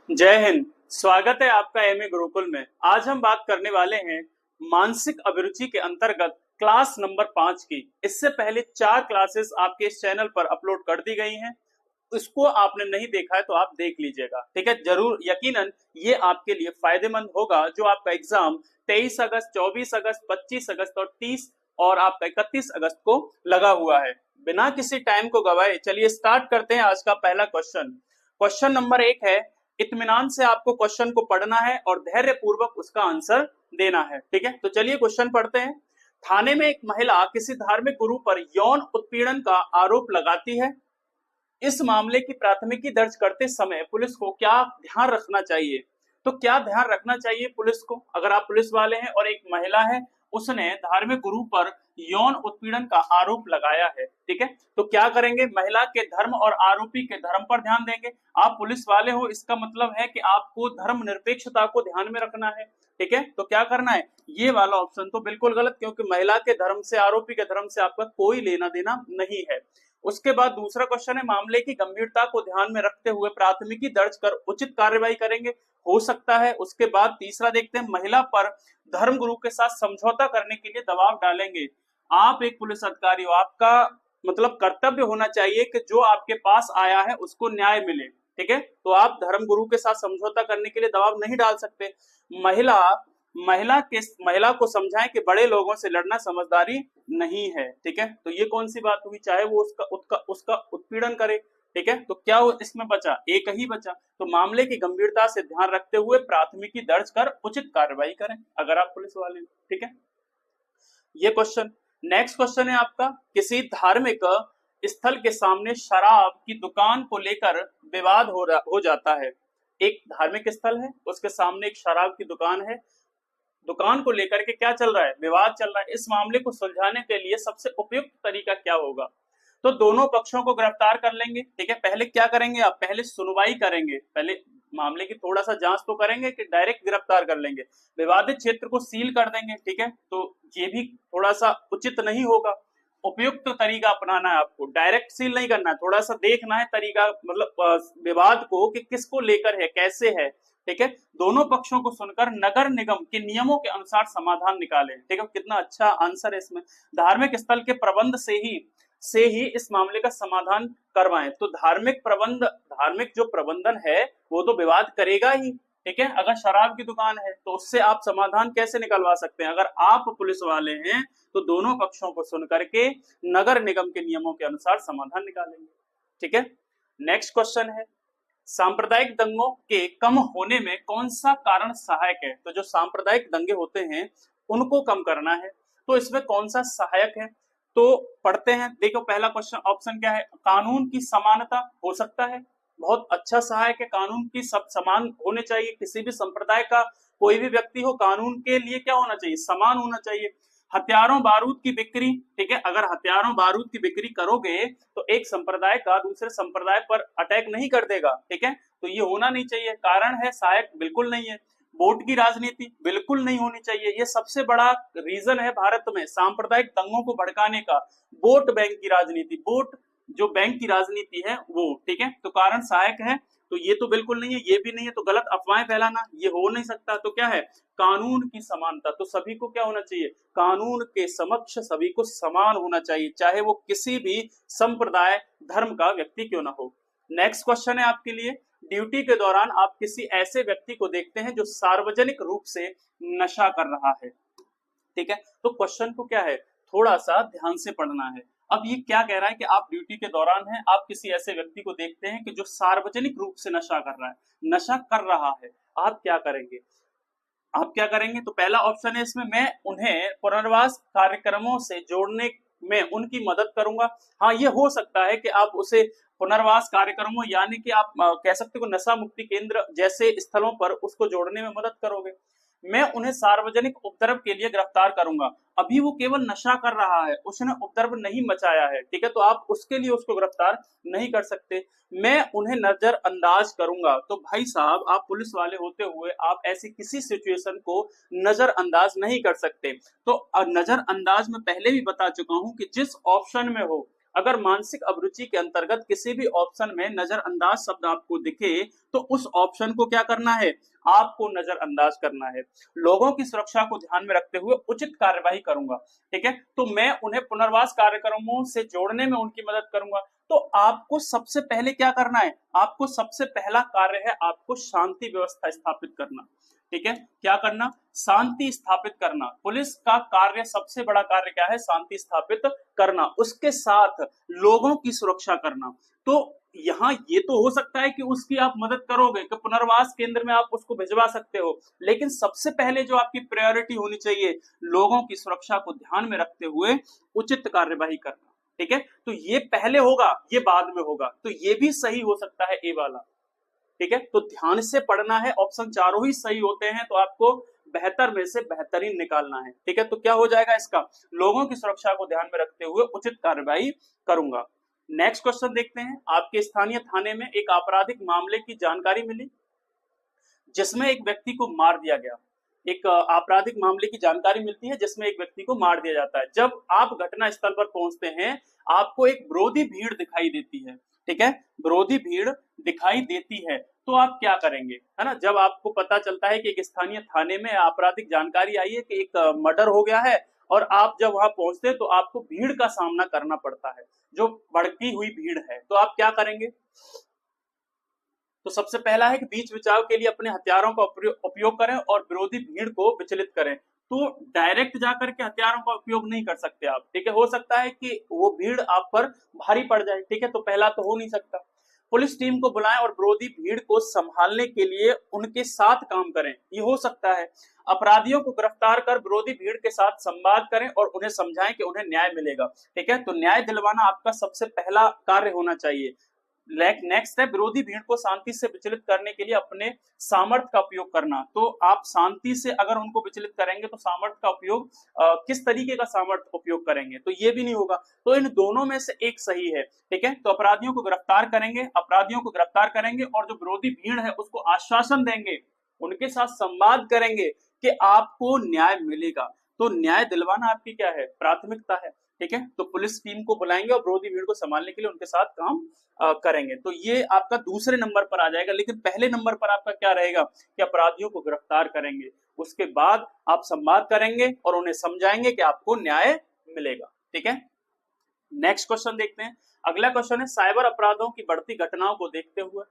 जय हिंद। स्वागत है आपका एमए गुरुकुल में। आज हम बात करने वाले हैं मानसिक अभिरुचि के अंतर्गत क्लास नंबर 5 की। इससे पहले 4 क्लासेस आपके इस चैनल पर अपलोड कर दी गई हैं। इसको आपने नहीं देखा है तो आप देख लीजिएगा, ठीक है। जरूर यकीनन ये आपके लिए फायदेमंद होगा जो आपका एग्जाम 23 अगस्त, 24 अगस्त, 25 अगस्त और 30 और आपका 31 अगस्त को लगा हुआ है। बिना किसी टाइम को गवाए चलिए स्टार्ट करते हैं आज का पहला क्वेश्चन। क्वेश्चन नंबर 1 है, इत्मीनान से आपको क्वेश्चन को पढ़ना है और धैर्य पूर्वक उसका आंसर देना है, ठीक है। तो चलिए क्वेश्चन पढ़ते हैं। थाने में एक महिला किसी धार्मिक गुरु पर यौन उत्पीड़न का आरोप लगाती है। इस मामले की प्राथमिकी दर्ज करते समय पुलिस को क्या ध्यान रखना चाहिए? तो क्या ध्यान रखना चाहिए पुलिस को? अगर आप पुलिस वाले हैं और एक महिला है, उसने धार्मिक गुरु पर यौन उत्पीड़न का आरोप लगाया है, ठीक है, तो क्या करेंगे? महिला के धर्म और आरोपी के धर्म पर ध्यान देंगे। आप पुलिस वाले हो, इसका मतलब है कि आपको धर्मनिरपेक्षता को ध्यान में रखना है, ठीक है। तो क्या करना है? ये वाला ऑप्शन तो बिल्कुल गलत, क्योंकि महिला के धर्म से, आरोपी के धर्म से आपका कोई लेना देना नहीं है। उसके बाद दूसरा क्वेश्चन है, मामले की गंभीरता को ध्यान में रखते हुए प्राथमिकी दर्ज कर उचित कार्रवाई करेंगे, हो सकता है। उसके बाद तीसरा देखते हैं, महिला पर धर्मगुरु के साथ समझौता करने के लिए दबाव डालेंगे। आप एक पुलिस अधिकारी हो, आपका मतलब कर्तव्य होना चाहिए कि जो आपके पास आया है उसको न्याय मिले, ठीक है। तो आप धर्मगुरु के साथ समझौता करने के लिए दबाव नहीं डाल सकते। महिला महिला को समझाएं कि बड़े लोगों से लड़ना समझदारी नहीं है, ठीक है। तो ये कौन सी बात हुई? चाहे वो उसका उत्पीड़न करे, ठीक है। तो क्या इसमें बचा? एक ही बचा। तो मामले की गंभीरता से ध्यान रखते हुए प्राथमिकी दर्ज कर उचित कार्रवाई करें, अगर आप पुलिस वाले हैं, ठीक है। ये क्वेश्चन। नेक्स्ट क्वेश्चन है आपका, किसी धार्मिक स्थल के सामने शराब की दुकान को लेकर विवाद हो जाता है। एक धार्मिक स्थल है, उसके सामने एक शराब की दुकान है, दुकान को लेकर के क्या चल रहा है? विवाद चल रहा है। इस मामले को सुलझाने के लिए सबसे उपयुक्त तरीका क्या होगा? तो दोनों पक्षों को गिरफ्तार कर लेंगे, ठीक है। पहले क्या करेंगे आप? पहले सुनवाई करेंगे, पहले मामले की थोड़ा सा जांच तो करेंगे कि डायरेक्ट गिरफ्तार कर लेंगे। विवादित क्षेत्र को सील कर देंगे, ठीक है। तो ये भी थोड़ा सा उचित नहीं होगा। उपयुक्त तरीका अपनाना है आपको, डायरेक्ट सील नहीं करना है, थोड़ा सा देखना है तरीका, मतलब विवाद को कि किसको लेकर है, कैसे है, ठीक है। दोनों पक्षों को सुनकर नगर निगम के नियमों के अनुसार समाधान निकालें, ठीक है। कितना अच्छा आंसर है इसमें। धार्मिक स्थल के प्रबंध से ही इस मामले का समाधान करवाएं। तो धार्मिक जो प्रबंधन है वो तो विवाद करेगा ही, ठीक है। अगर शराब की दुकान है तो उससे आप समाधान कैसे निकलवा सकते हैं? अगर आप पुलिस वाले हैं तो दोनों पक्षों को सुन करके नगर निगम के नियमों के अनुसार समाधान निकालेंगे, ठीक है। नेक्स्ट क्वेश्चन है, सांप्रदायिक दंगों के कम होने में कौन सा कारण सहायक है? तो जो सांप्रदायिक दंगे होते हैं उनको कम करना है, तो इसमें कौन सा सहायक है? तो पढ़ते हैं, देखो पहला क्वेश्चन ऑप्शन क्या है? कानून की समानता हो सकता है, बहुत अच्छा सहायक है। कानून की सब समान होने चाहिए, किसी भी संप्रदाय का कोई भी व्यक्ति हो, कानून के लिए क्या होना चाहिए? समान होना चाहिए। हथियारों बारूद की बिक्री, ठीक है, अगर हथियारों बारूद की बिक्री करोगे तो एक संप्रदाय का दूसरे संप्रदाय पर अटैक नहीं कर देगा, ठीक है। तो ये होना नहीं चाहिए। कारण है सहायक, बिल्कुल नहीं है। वोट की राजनीति बिल्कुल नहीं होनी चाहिए। ये सबसे बड़ा रीजन है भारत में सांप्रदायिक दंगों को भड़काने का, वोट बैंक की राजनीति, वोट जो बैंक की राजनीति है वो, ठीक है। तो कारण सहायक है, तो ये तो बिल्कुल नहीं है, ये भी नहीं है, तो गलत अफवाहें फैलाना ये हो नहीं सकता। तो क्या है? कानून की समानता, तो सभी को क्या होना चाहिए? कानून के समक्ष सभी को समान होना चाहिए, चाहे वो किसी भी संप्रदाय धर्म का व्यक्ति क्यों ना हो। नेक्स्ट क्वेश्चन है आपके लिए, ड्यूटी के दौरान आप किसी ऐसे व्यक्ति को देखते हैं जो सार्वजनिक रूप से नशा कर रहा है, ठीक है। तो क्वेश्चन को क्या है, थोड़ा सा ध्यान से पढ़ना है। अब ये क्या कह रहा है कि आप ड्यूटी के दौरान हैं, आप किसी ऐसे व्यक्ति को देखते हैं कि जो सार्वजनिक रूप से नशा कर रहा है, नशा कर रहा है, आप क्या करेंगे? आप क्या करेंगे? तो पहला ऑप्शन है इसमें, मैं उन्हें पुनर्वास कार्यक्रमों से जोड़ने में उनकी मदद करूंगा। हाँ, ये हो सकता है कि आप उसे पुनर्वास कार्यक्रमों यानी कि आप कह सकते हो नशा मुक्ति केंद्र जैसे स्थलों पर उसको जोड़ने में मदद करोगे। मैं उन्हें सार्वजनिक उपद्रव के लिए गिरफ्तार करूंगा। अभी वो केवल नशा कर रहा है, उसने उपद्रव नहीं मचाया है, ठीक है, तो आप उसके लिए उसको गिरफ्तार नहीं कर सकते। मैं उन्हें नजरअंदाज करूंगा। तो भाई साहब, आप पुलिस वाले होते हुए आप ऐसी किसी सिचुएशन को नजरअंदाज नहीं कर सकते। तो नजरअंदाज में पहले भी बता चुका हूं कि जिस ऑप्शन में हो अगर मानसिक अभिरुचि के अंतर्गत किसी भी ऑप्शन में नजरअंदाज शब्द आपको दिखे तो उस ऑप्शन को क्या करना है, आपको नजरअंदाज करना है। लोगों की सुरक्षा को ध्यान में रखते हुए उचित कार्यवाही करूंगा। ठीक है, तो मैं उन्हें पुनर्वास कार्यक्रमों से जोड़ने में उनकी मदद करूंगा। तो आपको सबसे पहले क्या करना है, आपको सबसे पहला कार्य है आपको शांति व्यवस्था स्थापित करना। ठीक है, क्या करना, शांति स्थापित करना। पुलिस का कार्य, सबसे बड़ा कार्य क्या है, शांति स्थापित करना, उसके साथ लोगों की सुरक्षा करना। तो यहाँ ये तो हो सकता है कि उसकी आप मदद करोगे कि पुनर्वास केंद्र में आप उसको भिजवा सकते हो, लेकिन सबसे पहले जो आपकी प्रायोरिटी होनी चाहिए, लोगों की सुरक्षा को ध्यान में रखते हुए उचित कार्यवाही करना। ठीक है, तो ये पहले होगा, ये बाद में होगा, तो ये भी सही हो सकता है ए वाला। ठीक है, तो ध्यान से पढ़ना है, ऑप्शन चारों ही सही होते हैं, तो आपको बेहतर में से बेहतरीन निकालना है। ठीक है, तो क्या हो जाएगा इसका, लोगों की सुरक्षा को ध्यान में रखते हुए उचित कार्रवाई करूंगा। नेक्स्ट क्वेश्चन देखते हैं। आपके स्थानीय थाने में एक आपराधिक मामले की जानकारी मिली जिसमें एक व्यक्ति को मार दिया गया। एक आपराधिक मामले की जानकारी मिलती है जिसमें एक व्यक्ति को मार दिया जाता है। जब आप घटना स्थल पर पहुंचते हैं, आपको एक विरोधी भीड़ दिखाई देती है। ठीक है, विरोधी भीड़ दिखाई देती है, तो आप क्या करेंगे, है ना। जब आपको पता चलता है कि एक स्थानीय थाने में आपराधिक जानकारी आई है कि एक मर्डर हो गया है, और आप जब वहां पहुंचते हैं तो आपको भीड़ का सामना करना पड़ता है, जो भड़की हुई भीड़ है, तो आप क्या करेंगे। तो सबसे पहला है कि बीच बचाव के लिए अपने हथियारों का उपयोग करें और विरोधी भीड़ को विचलित करें। तो डायरेक्ट जाकर के हथियारों का उपयोग नहीं कर सकते आप। ठीक है, हो सकता है कि वो भीड़ आप पर भारी पड़ जाए। ठीक है, तो पहला तो हो नहीं सकता। पुलिस टीम को बुलाएं और विरोधी भीड़ को संभालने के लिए उनके साथ काम करें, ये हो सकता है। अपराधियों को गिरफ्तार कर विरोधी भीड़ के साथ संवाद करें और उन्हें समझाएं कि उन्हें न्याय मिलेगा। ठीक है, तो न्याय दिलवाना आपका सबसे पहला कार्य होना चाहिए। नेक्स्ट है विरोधी भीड़ को शांति से विचलित करने के लिए अपने सामर्थ्य का उपयोग करना। तो आप शांति से अगर उनको विचलित करेंगे तो सामर्थ्य का उपयोग, किस तरीके का सामर्थ्य उपयोग करेंगे, तो ये भी नहीं होगा। तो इन दोनों में से एक सही है। ठीक है, तो अपराधियों को गिरफ्तार करेंगे, अपराधियों को गिरफ्तार करेंगे और जो विरोधी भीड़ है उसको आश्वासन देंगे, उनके साथ संवाद करेंगे कि आपको न्याय मिलेगा। तो न्याय दिलवाना आपकी क्या है, प्राथमिकता है। ठीक है, तो पुलिस टीम को बुलाएंगे और विरोधी भीड़ को संभालने के लिए उनके साथ काम करेंगे। तो ये आपका दूसरे नंबर पर आ जाएगा। लेकिन पहले नंबर पर आपका क्या रहेगा कि अपराधियों को गिरफ्तार करेंगे, उसके बाद आप संवाद करेंगे और उन्हें समझाएंगे कि आपको न्याय मिलेगा। ठीक है, नेक्स्ट क्वेश्चन देखते हैं। अगला क्वेश्चन है, साइबर अपराधों की बढ़ती घटनाओं को देखते हुए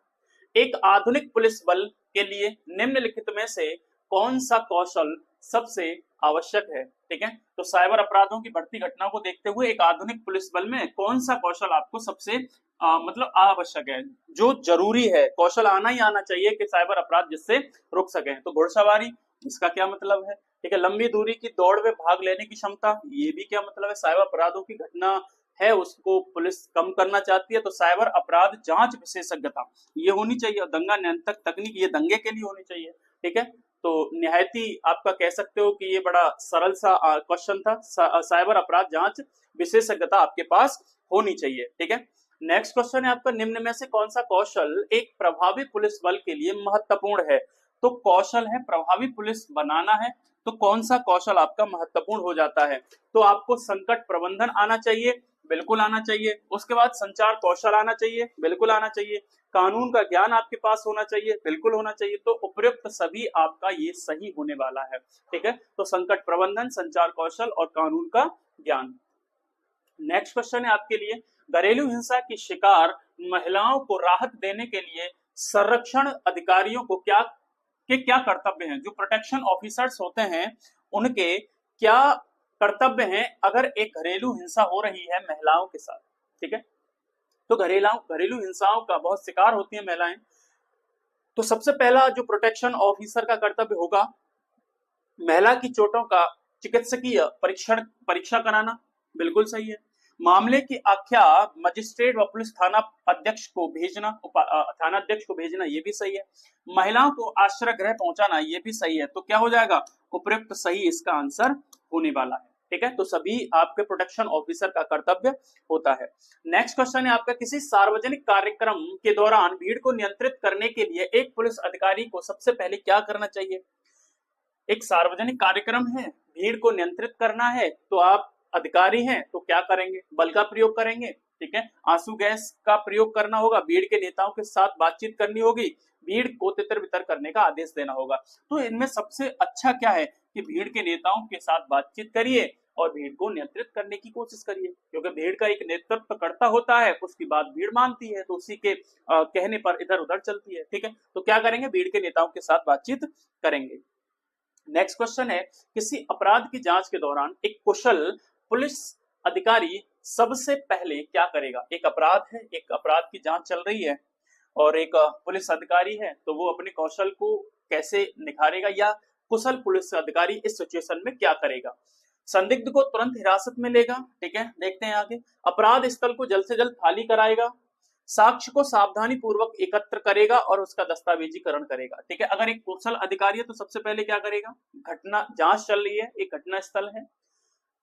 एक आधुनिक पुलिस बल के लिए निम्नलिखित में से कौन सा कौशल सबसे आवश्यक है। ठीक है, तो साइबर अपराधों की बढ़ती घटनाओं को देखते हुए एक आधुनिक पुलिस बल में कौन सा कौशल आपको सबसे मतलब आवश्यक है, जो जरूरी है, कौशल आना ही आना चाहिए कि साइबर अपराध जिससे रुक सके। तो घुड़सवारी, इसका क्या मतलब है। ठीक है, लंबी दूरी की दौड़ में भाग लेने की क्षमता, ये भी क्या मतलब है, साइबर अपराधों की घटना है उसको पुलिस कम करना चाहती है, तो साइबर अपराध जांच विशेषज्ञता ये होनी चाहिए। और दंगा नियंत्रण तकनीक, ये दंगे के लिए होनी चाहिए। ठीक है, तो निहायती आपका कह सकते हो कि ये बड़ा सरल सा क्वेश्चन था। साइबर अपराध जांच विशेषज्ञता आपके पास होनी चाहिए। ठीक है, नेक्स्ट क्वेश्चन है आपका, निम्न में से कौन सा कौशल एक प्रभावी पुलिस बल के लिए महत्वपूर्ण है। तो कौशल है प्रभावी पुलिस बनाना है, तो कौन सा कौशल आपका महत्वपूर्ण हो जाता है। तो आपको संकट प्रबंधन आना चाहिए, बिल्कुल आना चाहिए। उसके बाद संचार कौशल आना चाहिए, बिल्कुल आना चाहिए। कानून का ज्ञान आपके पास होना चाहिए, बिल्कुल होना चाहिए। तो उपयुक्त सभी आपका ये सही होने वाला है। ठीक है, तो संकट प्रबंधन, संचार कौशल और कानून का ज्ञान। नेक्स्ट क्वेश्चन है आपके लिए, घरेलू हिंसा की शिकार महिलाओं को राहत देने के लिए संरक्षण अधिकारियों को क्या कर्तव्य हैं। जो प्रोटेक्शन ऑफिसर्स होते हैं उनके क्या कर्तव्य हैं अगर एक घरेलू हिंसा हो रही है महिलाओं के साथ। ठीक है, तो घरेलू हिंसाओं का बहुत शिकार होती है महिलाएं। तो सबसे पहला जो प्रोटेक्शन ऑफिसर का कर्तव्य होगा, महिला की चोटों का चिकित्सकीय परीक्षा कराना, बिल्कुल सही है। मामले की आख्या मजिस्ट्रेट व पुलिस थाना अध्यक्ष को भेजना, थाना अध्यक्ष को भेजना, ये भी सही है। महिलाओं को आश्रय गृह पहुंचाना, ये भी सही है। तो क्या हो जाएगा, उपयुक्त सही इसका आंसर होने वाला है। ठीक है, तो सभी आपके प्रोटेक्शन ऑफिसर का कर्तव्य होता है। नेक्स्ट क्वेश्चन है आपका, किसी सार्वजनिक कार्यक्रम के दौरान भीड़ को नियंत्रित करने के लिए एक पुलिस अधिकारी को सबसे पहले क्या करना चाहिए। एक सार्वजनिक कार्यक्रम है, भीड़ को नियंत्रित करना है, तो आप अधिकारी हैं तो क्या करेंगे, बल का प्रयोग करेंगे, ठीक है, आंसू गैस का प्रयोग करना होगा, भीड़ के नेताओं के साथ बातचीत करनी होगी, भीड़ को तितर बितर करने का आदेश देना होगा। तो इनमें सबसे अच्छा क्या है कि भीड़ के नेताओं के साथ बातचीत करिए और भीड़ को नियंत्रित करने की कोशिश करिए, क्योंकि भीड़ का एक नेतृत्व करता होता है, उसकी बात भीड़ मानती है, तो उसी के कहने पर इधर उधर चलती है, ठीक है। तो क्या करेंगे, भीड़ के नेताओं के साथ बातचीत करेंगे। नेक्स्ट क्वेश्चन है, किसी अपराध की जांच के दौरान एक कुशल पुलिस अधिकारी सबसे पहले क्या करेगा। एक अपराध है, एक अपराध की जांच चल रही है और एक पुलिस अधिकारी है, तो वो अपने कौशल को कैसे निखारेगा, या कुशल पुलिस अधिकारी इस सिचुएशन में क्या करेगा। संदिग्ध को तुरंत हिरासत में लेगा, ठीक है, देखते हैं आगे। अपराध स्थल को जल्द से जल्द खाली कराएगा, साक्ष्य को सावधानी पूर्वक एकत्र करेगा और उसका दस्तावेजीकरण करेगा, ठीक है। अगर एक कुशल अधिकारी है तो सबसे पहले क्या करेगा, घटना जांच चल रही है, एक घटना स्थल है,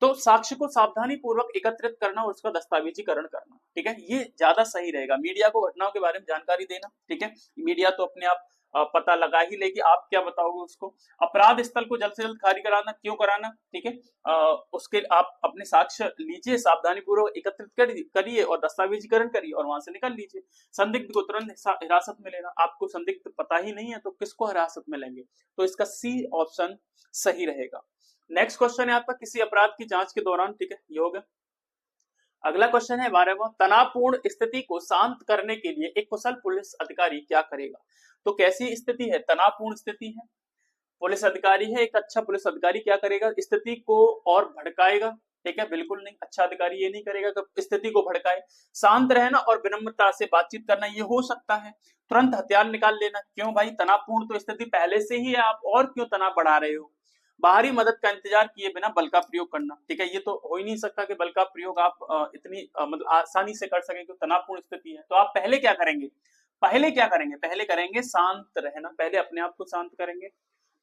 तो साक्ष्य को सावधानी पूर्वक एकत्रित करना और उसका दस्तावेजीकरण करना, ठीक है, ये ज्यादा सही रहेगा। मीडिया को घटनाओं के बारे में जानकारी देना, ठीक है, मीडिया तो अपने आप पता लगा ही लेगी, आप क्या बताओगे उसको। अपराध स्थल को जल्द से जल्द खाली कराना, क्यों कराना, ठीक है, उसके आप अपने साक्ष्य लीजिए, सावधानी पूर्वक एकत्रित करिए और दस्तावेजीकरण करिए और वहां से निकाल लीजिए। संदिग्ध को तुरंत हिरासत में लेना, आपको संदिग्ध पता ही नहीं है तो किसको हिरासत में लेंगे, तो इसका सी ऑप्शन सही रहेगा। नेक्स्ट क्वेश्चन है आपका, किसी अपराध की जांच के दौरान, ठीक है, ये हो गया। अगला क्वेश्चन है 12वां, तनावपूर्ण स्थिति को शांत करने के लिए एक कुशल पुलिस अधिकारी क्या करेगा। तो कैसी स्थिति है, तनावपूर्ण स्थिति है, पुलिस अधिकारी है, एक अच्छा पुलिस अधिकारी क्या करेगा, स्थिति को और भड़काएगा, ठीक है, बिल्कुल नहीं, अच्छा अधिकारी ये नहीं करेगा कि स्थिति को भड़काए। शांत रहना और विनम्रता से बातचीत करना, ये हो सकता है। तुरंत हथियार निकाल लेना, क्यों भाई, तनावपूर्ण तो स्थिति पहले से ही है, आप और क्यों तनाव बढ़ा रहे हो। बाहरी मदद का इंतजार किए बिना बल का प्रयोग करना, ठीक है, ये तो हो ही नहीं सकता कि बल का प्रयोग आप इतनी मतलब आसानी से कर सके, तनावपूर्ण स्थिति है। तो आप पहले क्या करेंगे, पहले करेंगे शांत रहना, पहले अपने आप को शांत करेंगे।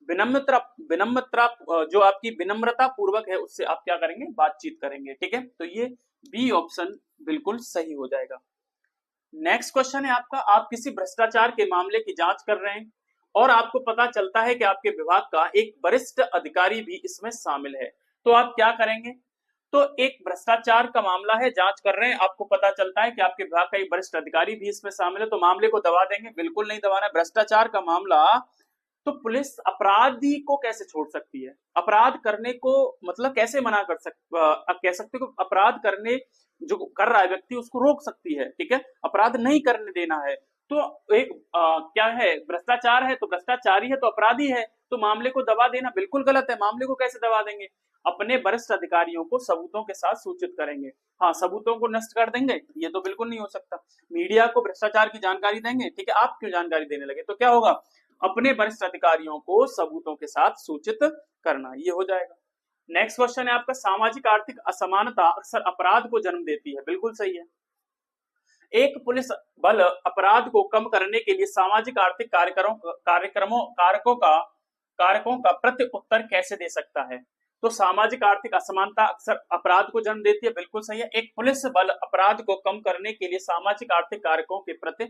विनम्रता जो आपकी विनम्रता पूर्वक है उससे आप क्या करेंगे, बातचीत करेंगे, ठीक है, तो ये बी ऑप्शन बिल्कुल सही हो जाएगा। नेक्स्ट क्वेश्चन है आपका, आप किसी भ्रष्टाचार के मामले की जांच कर रहे हैं और आपको पता चलता है कि आपके विभाग का एक वरिष्ठ अधिकारी भी इसमें शामिल है, तो आप क्या करेंगे। तो एक भ्रष्टाचार का मामला है, जांच कर रहे हैं, आपको पता चलता है कि आपके विभाग का एक वरिष्ठ अधिकारी भी इसमें शामिल है, तो मामले को दबा देंगे, बिल्कुल नहीं दबाना। भ्रष्टाचार का मामला, तो पुलिस अपराधी को कैसे छोड़ सकती है, अपराध करने को मतलब कैसे मना कर कह सकते हो, अपराध करने जो कर रहा है व्यक्ति उसको रोक सकती है, ठीक है, अपराध नहीं करने देना है। तो एक क्या है, भ्रष्टाचार है तो भ्रष्टाचारी है तो अपराधी है, तो मामले को दबा देना बिल्कुल गलत है। मामले को कैसे दबा देंगे, अपने वरिष्ठ अधिकारियों को सबूतों के साथ सूचित करेंगे, हाँ, सबूतों को नष्ट कर देंगे, ये तो बिल्कुल नहीं हो सकता। मीडिया को भ्रष्टाचार की जानकारी देंगे, ठीक है, आप क्यों जानकारी देने लगे, तो क्या होगा, अपने वरिष्ठ अधिकारियों को सबूतों के साथ सूचित करना, ये हो जाएगा। नेक्स्ट क्वेश्चन है आपका, सामाजिक आर्थिक असमानता अक्सर अपराध को जन्म देती है, बिल्कुल सही है। एक पुलिस बल अपराध को कम करने के लिए सामाजिक आर्थिक कारकों का प्रति उत्तर कैसे दे सकता है। तो सामाजिक आर्थिक असमानता अक्सर अपराध को जन्म देती है, बिल्कुल सही है। एक पुलिस बल अपराध को कम करने के लिए सामाजिक आर्थिक कारकों के प्रति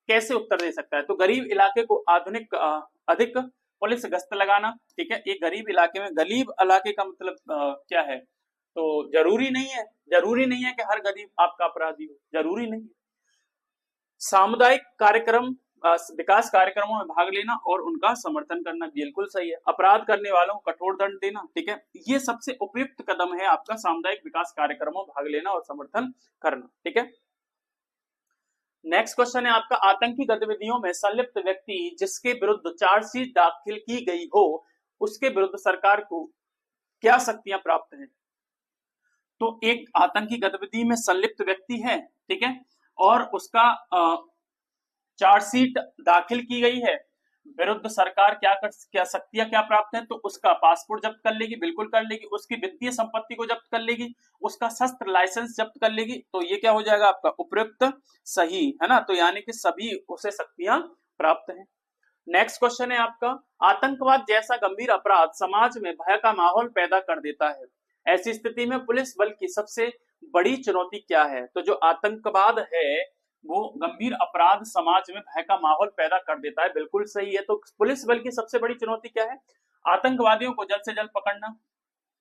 कैसे उत्तर दे सकता है। तो गरीब इलाके को अधिक पुलिस गश्त लगाना, ठीक है, एक गरीब इलाके का मतलब क्या है, तो जरूरी नहीं है कि हर गरीब आपका अपराधी हो, जरूरी नहीं है। सामुदायिक कार्यक्रम विकास कार्यक्रमों में भाग लेना और उनका समर्थन करना, बिल्कुल सही है। अपराध करने वालों को कठोर दंड देना, ठीक है, ये सबसे उपयुक्त कदम है आपका, सामुदायिक विकास कार्यक्रमों में भाग लेना और समर्थन करना, ठीक है। नेक्स्ट क्वेश्चन है आपका, आतंकी गतिविधियों में संलिप्त व्यक्ति जिसके विरुद्ध चार्जशीट दाखिल की गई हो उसके विरुद्ध सरकार को क्या शक्तियां प्राप्त हैं। तो एक आतंकी गतिविधि में संलिप्त व्यक्ति है, ठीक है, और उसका चार्जशीट दाखिल की गई है, विरुद्ध सरकार क्या शक्तियां क्या प्राप्त है, तो उसका पासपोर्ट जब्त कर लेगी, बिल्कुल कर लेगी, उसकी वित्तीय संपत्ति को जब्त कर लेगी, उसका शस्त्र लाइसेंस जब्त कर लेगी, तो ये क्या हो जाएगा आपका उपयुक्त सही है ना, तो यानी कि सभी उसे शक्तियां प्राप्त हैं। नेक्स्ट क्वेश्चन है आपका, आतंकवाद जैसा गंभीर अपराध समाज में भय का माहौल पैदा कर देता है, ऐसी स्थिति में पुलिस बल की सबसे बड़ी चुनौती क्या है। तो जो आतंकवाद है वो गंभीर अपराध समाज में भय का माहौल पैदा कर देता है, बिल्कुल सही है। तो पुलिस बल की सबसे बड़ी चुनौती क्या है, आतंकवादियों को जल्द से जल्द पकड़ना,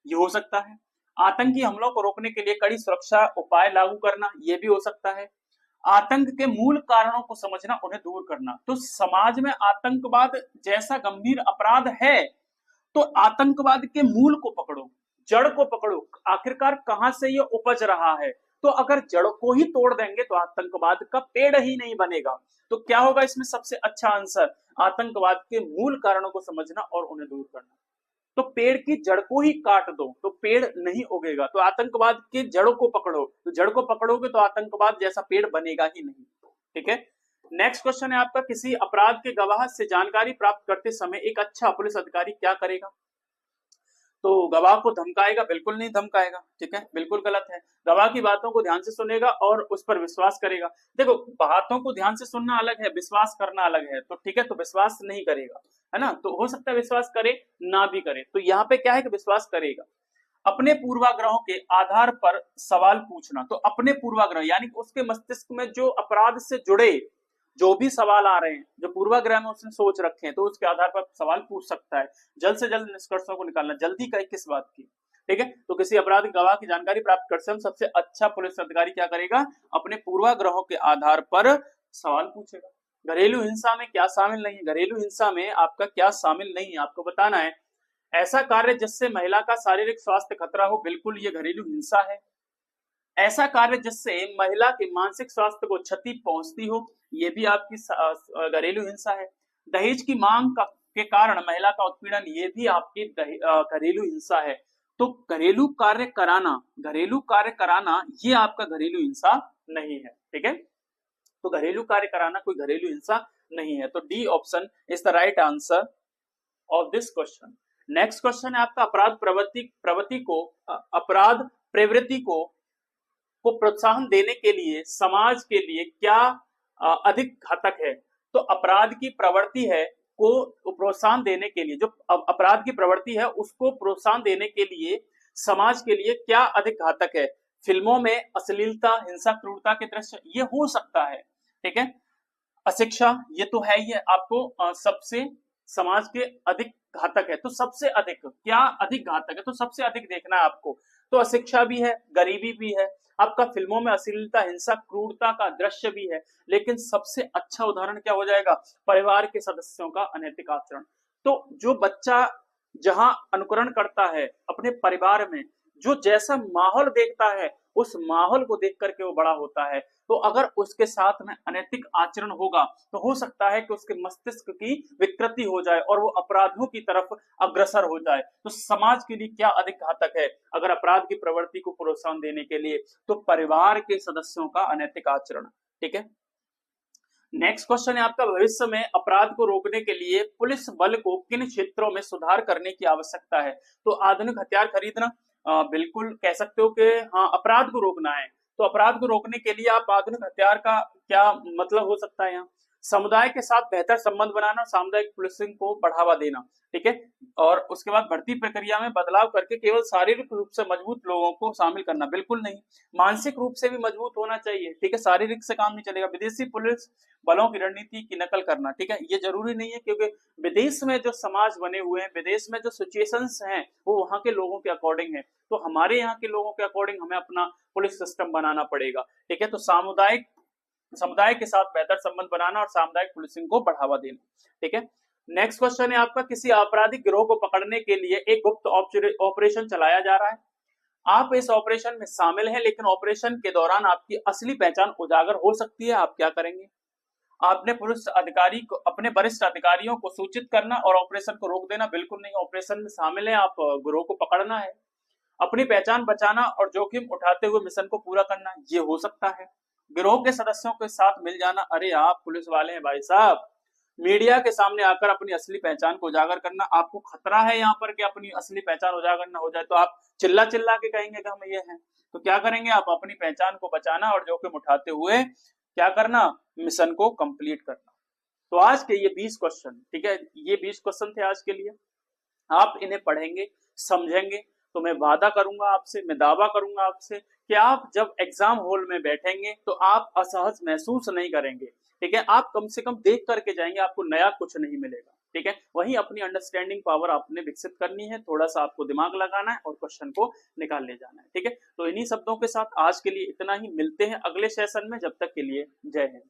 ये हो सकता है। आतंकी हमलों को रोकने के लिए कड़ी सुरक्षा उपाय लागू करना, ये भी हो सकता है। आतंक के मूल कारणों को समझना, उन्हें दूर करना। तो समाज में आतंकवाद जैसा गंभीर अपराध है, तो आतंकवाद के मूल को पकड़ो, जड़ को पकड़ो, आखिरकार कहां से ये उपज रहा है। तो अगर जड़ को ही तोड़ देंगे तो आतंकवाद का पेड़ ही नहीं बनेगा। तो क्या होगा इसमें सबसे अच्छा आंसर, आतंकवाद के मूल कारणों को समझना और उन्हें दूर करना। तो पेड़ की जड़ को ही काट दो तो पेड़ नहीं उगेगा। तो आतंकवाद के जड़ों को पकड़ो, तो जड़ को पकड़ोगे तो आतंकवाद जैसा पेड़ बनेगा ही नहीं। ठीक है, नेक्स्ट क्वेश्चन है आपका, किसी अपराध के गवाह से जानकारी प्राप्त करते समय एक अच्छा पुलिस अधिकारी क्या करेगा। तो गवाह को धमकाएगा, बिल्कुल नहीं धमकाएगा। ठीक है, बिल्कुल गलत है। गवाह की बातों को ध्यान से सुनेगा और उस पर विश्वास करेगा। देखो, बातों को ध्यान से सुनना अलग है, विश्वास करना अलग है। तो ठीक है, तो विश्वास नहीं करेगा, है ना। तो हो सकता है विश्वास करे ना भी करे। तो यहाँ पे क्या है कि विश्वास करेगा। अपने पूर्वाग्रहों के आधार पर सवाल पूछना, तो अपने पूर्वाग्रह यानी उसके मस्तिष्क में जो अपराध से जुड़े जो भी सवाल आ रहे हैं, जो पूर्वाग्रह में उसने सोच रखे हैं, तो उसके आधार पर सवाल पूछ सकता है। जल्द से जल्द निष्कर्षों को निकालना, जल्दी का किस बात की। ठीक है, तो किसी अपराध गवाह की जानकारी प्राप्त करते समय सबसे अच्छा पुलिस अधिकारी क्या करेगा, अपने पूर्वाग्रहों के आधार पर सवाल पूछेगा। घरेलू हिंसा में क्या शामिल नहीं है, घरेलू हिंसा में आपका क्या शामिल नहीं है, आपको बताना है। ऐसा कार्य जिससे महिला का शारीरिक स्वास्थ्य खतरा हो, बिल्कुल ये घरेलू हिंसा है। ऐसा कार्य जिससे महिला के मानसिक स्वास्थ्य को क्षति पहुंचती हो, ये भी आपकी घरेलू हिंसा है। दहेज की मांग के कारण महिला का उत्पीड़न, ये भी आपकी घरेलू हिंसा है। तो घरेलू कार्य कराना ये आपका घरेलू हिंसा नहीं है। ठीक है, तो घरेलू कार्य कराना कोई घरेलू हिंसा नहीं है। तो D option is the right answer of this question. Next question है आपका, अपराध प्रवृत्ति को प्रोत्साहन देने के लिए समाज के लिए क्या अधिक घातक है। तो अपराध की प्रवृत्ति है को प्रोत्साहन देने के लिए, जो अपराध की प्रवृत्ति है उसको प्रोत्साहन देने के लिए समाज के लिए क्या अधिक घातक है। फिल्मों में अश्लीलता, हिंसा, क्रूरता के दृश्य, ये हो सकता है। ठीक है, अशिक्षा, ये तो है ही है। आपको सबसे समाज के अधिक घातक है, तो सबसे अधिक क्या अधिक घातक है, तो सबसे अधिक देखना है आपको। तो अशिक्षा भी है, गरीबी भी है, आपका फिल्मों में अश्लीलता, हिंसा, क्रूरता का दृश्य भी है। लेकिन सबसे अच्छा उदाहरण क्या हो जाएगा, परिवार के सदस्यों का अनैतिक आचरण। तो जो बच्चा जहां अनुकरण करता है अपने परिवार में, जो जैसा माहौल देखता है उस माहौल को देख करके वो बड़ा होता है। तो अगर उसके साथ में अनैतिक आचरण होगा तो हो सकता है कि उसके मस्तिष्क की विकृति हो जाए और वो अपराधों की तरफ अग्रसर हो जाए। तो समाज के लिए क्या अधिक घातक है अगर अपराध की प्रवृत्ति को प्रोत्साहन देने के लिए, तो परिवार के सदस्यों का अनैतिक आचरण। ठीक है, नेक्स्ट क्वेश्चन है आपका, भविष्य में अपराध को रोकने के लिए पुलिस बल को किन क्षेत्रों में सुधार करने की आवश्यकता है। तो आधुनिक हथियार खरीदना, बिल्कुल कह सकते हो कि हाँ अपराध को रोकना है। तो अपराध को रोकने के लिए आप आधुनिक हथियार का क्या मतलब हो सकता है यहाँ, समुदाय के साथ बेहतर संबंध बनाना, सामुदायिक पुलिसिंग को बढ़ावा देना। ठीक है, और उसके बाद भर्ती प्रक्रिया में बदलाव करके केवल शारीरिक रूप से मजबूत लोगों को शामिल करना, बिल्कुल नहीं, मानसिक रूप से भी मजबूत होना चाहिए। ठीक है, शारीरिक से काम नहीं चलेगा। विदेशी पुलिस बलों की रणनीति की नकल करना, ठीक है, ये जरूरी नहीं है, क्योंकि विदेश में जो समाज बने हुए हैं, विदेश में जो सिचुएशंस हैं वो वहां के लोगों के अकॉर्डिंग है। तो हमारे यहाँ के लोगों के अकॉर्डिंग हमें अपना पुलिस सिस्टम बनाना पड़ेगा। ठीक है, तो समुदाय के साथ बेहतर संबंध बनाना और सामुदायिक पुलिसिंग को बढ़ावा देना। ठीक है, नेक्स्ट क्वेश्चन है आपका, किसी आपराधिक गिरोह को पकड़ने के लिए एक गुप्त ऑपरेशन चलाया जा रहा है। आप इस ऑपरेशन में शामिल हैं, लेकिन ऑपरेशन के दौरान आपकी असली पहचान उजागर हो सकती है। आप क्या करेंगे, आपने अपने वरिष्ठ अधिकारियों को सूचित करना और ऑपरेशन को रोक देना, बिल्कुल नहीं, ऑपरेशन में शामिल है, आप गिरोह को पकड़ना है। अपनी पहचान बचाना और जोखिम उठाते हुए मिशन को पूरा करना, ये हो सकता है। गिरोह के सदस्यों के साथ मिल जाना, अरे आप पुलिस वाले हैं भाई साहब, मीडिया के सामने आकर अपनी असली पहचान को उजागर करना, आपको खतरा है यहाँ पर कि अपनी असली पहचान उजागर ना हो जाए, तो आप चिल्ला चिल्ला के कहेंगे कि हम ये हैं। तो क्या करेंगे, आप अपनी पहचान को बचाना और जोखिम उठाते हुए क्या करना, मिशन को कंप्लीट करना। तो आज के ये 20 क्वेश्चन, ठीक है, ये 20 क्वेश्चन थे आज के लिए। आप इन्हें पढ़ेंगे, समझेंगे, तो मैं वादा करूंगा आपसे, मैं दावा करूंगा आपसे कि आप जब एग्जाम हॉल में बैठेंगे तो आप असहज महसूस नहीं करेंगे। ठीक है, आप कम से कम देख करके जाएंगे, आपको नया कुछ नहीं मिलेगा। ठीक है। वहीं अपनी अंडरस्टैंडिंग पावर आपने विकसित करनी है, थोड़ा सा आपको दिमाग लगाना है और क्वेश्चन को निकाल ले जाना है, ठीक है। तो इन्हीं शब्दों के साथ आज के लिए इतना ही, मिलते हैं अगले सेशन में, जब तक के लिए जय हिंद।